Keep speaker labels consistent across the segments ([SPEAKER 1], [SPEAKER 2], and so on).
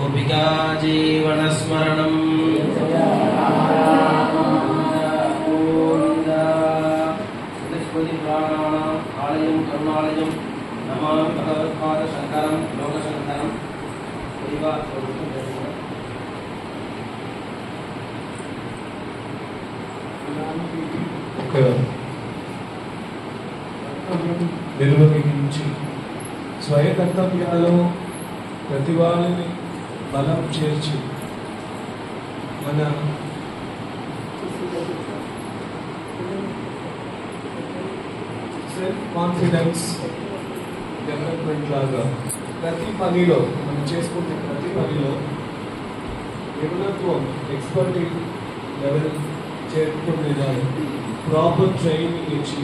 [SPEAKER 1] गोपिका जीवनस्मरणं आलयं करुणालयं नमामि भगवत्पादशङ्करं लोकशङ्करं
[SPEAKER 2] నిర్వహించి స్వయ కర్తవ్యాల్లో ప్రతి వాళ్ళని బలం చేర్చి మన సెల్ఫ్ కాన్ఫిడెన్స్ డెవలప్మెంట్ లాగా ప్రతి పనిలో మనం చేసుకుంటే ప్రతి పనిలో నిపుణత్వం ఎక్స్పర్టీ లెవెల్ చేరుకునేదాన్ని ప్రాపర్ ట్రైనింగ్ ఇచ్చి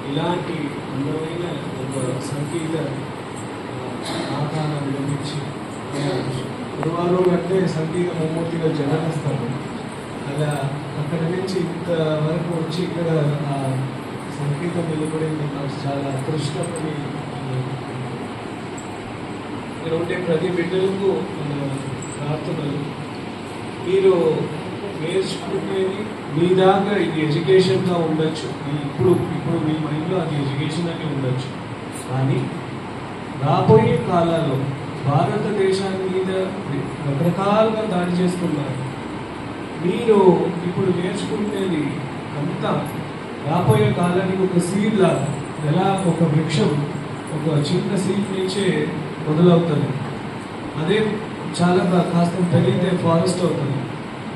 [SPEAKER 2] ఇలాంటి అందమైన ఒక సంగీత ఆకారాన్ని నిర్మించి గురువారం అంటే సంగీత ముమ్మూర్తిగా జన్మిస్తాము. అలా అక్కడి నుంచి ఇంతవరకు వచ్చి ఇక్కడ ఆ సంగీతం నిలబడింది నాకు చాలా అదృష్టమని. ఇక్కడ ఉండే ప్రతి బిడ్డలకు మన ప్రార్థనలు. మీరు నేర్చుకునేది మీ దాకా ఇది ఎడ్యుకేషన్గా ఉండొచ్చు, ఇప్పుడు మీ మైండ్లో అది ఎడ్యుకేషన్ అని ఉండొచ్చు. కానీ రాబోయే కాలాల్లో భారతదేశాన్ని మీద రకరకాలుగా దాడి చేస్తున్నారు. మీరు ఇప్పుడు నేర్చుకునేది అంతా రాబోయే కాలానికి ఒక సీడ్ లాగా, ఎలా ఒక వృక్షం ఒక చిన్న సీడ్ నుంచే మొదలవుతుంది. అదే చాలా కాస్త పెరిగితే ఫారెస్ట్ అవుతుంది.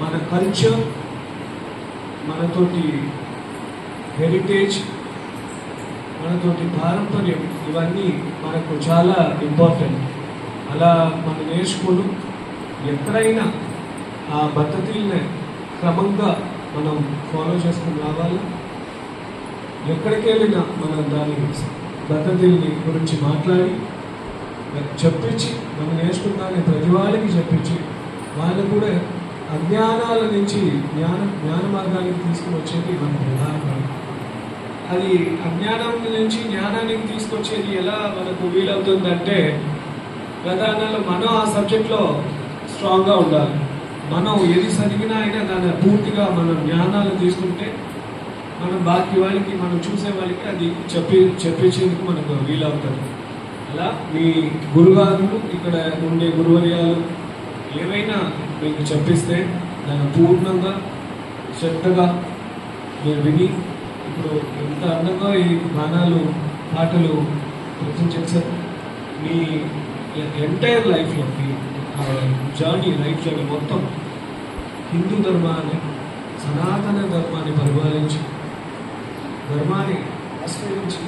[SPEAKER 2] మన కల్చర్, మనతోటి హెరిటేజ్, మనతోటి పారంపర్యం ఇవన్నీ మనకు చాలా ఇంపార్టెంట్. అలా మనం నేర్చుకోవడం ఎక్కడైనా ఆ పద్ధతుల్ని క్రమంగా మనం ఫాలో చేసుకుని రావాలి. ఎక్కడికి వెళ్ళినా మనం దాని పద్ధతుల్ని గురించి మాట్లాడి చెప్పించి మనం నేర్చుకున్నాన్ని ప్రతి వాళ్ళకి చెప్పించి వాళ్ళు కూడా అజ్ఞానాల నుంచి జ్ఞాన మార్గానికి తీసుకుని వచ్చేది మన ప్రధాన. అది అజ్ఞానం నుంచి జ్ఞానానికి తీసుకొచ్చేది ఎలా మనకు వీలవుతుందంటే ప్రధానంలో మనం ఆ సబ్జెక్ట్లో స్ట్రాంగ్గా ఉండాలి. మనం ఏది చదివినా అయినా దాన్ని పూర్తిగా మనం జ్ఞానాలు తీసుకుంటే మనం బాకీ వాళ్ళకి, మనం చూసే వాళ్ళకి అది చెప్పించేందుకు మనకు వీలవుతుంది. అలా మీ గురుగారులు, ఇక్కడ ఉండే గురువర్యాలు ఏమైనా మీకు చెప్పిస్తే దాన్ని పూర్ణంగా శ్రద్ధగా మీరు విని, ఇప్పుడు ఎంత అందంగా ఈ గానాలు పాటలు ప్రదర్శించారు. మీ ఎంటైర్ లైఫ్లో మీ లైఫ్ జర్నీ మొత్తం హిందూ ధర్మాన్ని, సనాతన ధర్మాన్ని పరిపాలించి, ధర్మాన్ని ఆశ్రయించి,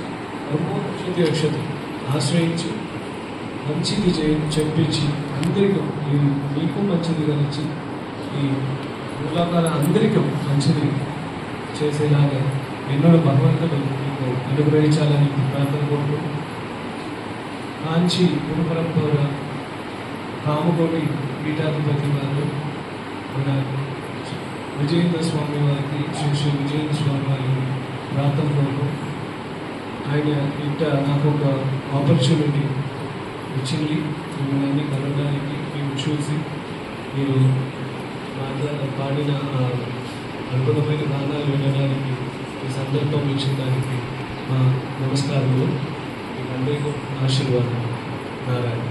[SPEAKER 2] బ్రహ్మోపనిషత్తు అక్షత ఆశ్రయించి మంచిది చెప్పించి అందరికీ మీకు మంచిది కలిసి ఈ భూలోకాల అందరికీ మంచిది చేసేలాగా ఎన్నో భగవంతుడు మీకు అనుగ్రహించాలని ప్రార్థన కోరుతూ కాంచి గురు పరంపర కామకోటి పీఠాధిపతి వారు మన విజయేంద్ర స్వామి వారికి, శ్రీ విజయేంద్ర స్వామి వారికి ప్రార్థన కోరుతూ ఆయన ఇంట నాకు ఒక ఆపర్చునిటీ వచ్చింది. మిమ్మల్ని కలవడానికి, మేము చూసి మీరు పాడిన అద్భుతమైన గానాలు వినడానికి ఈ సందర్భం ఇచ్చిన దానికి మా నమస్కారములు. మీకు అందరికీ ఆశీర్వాదం. నారాయణ.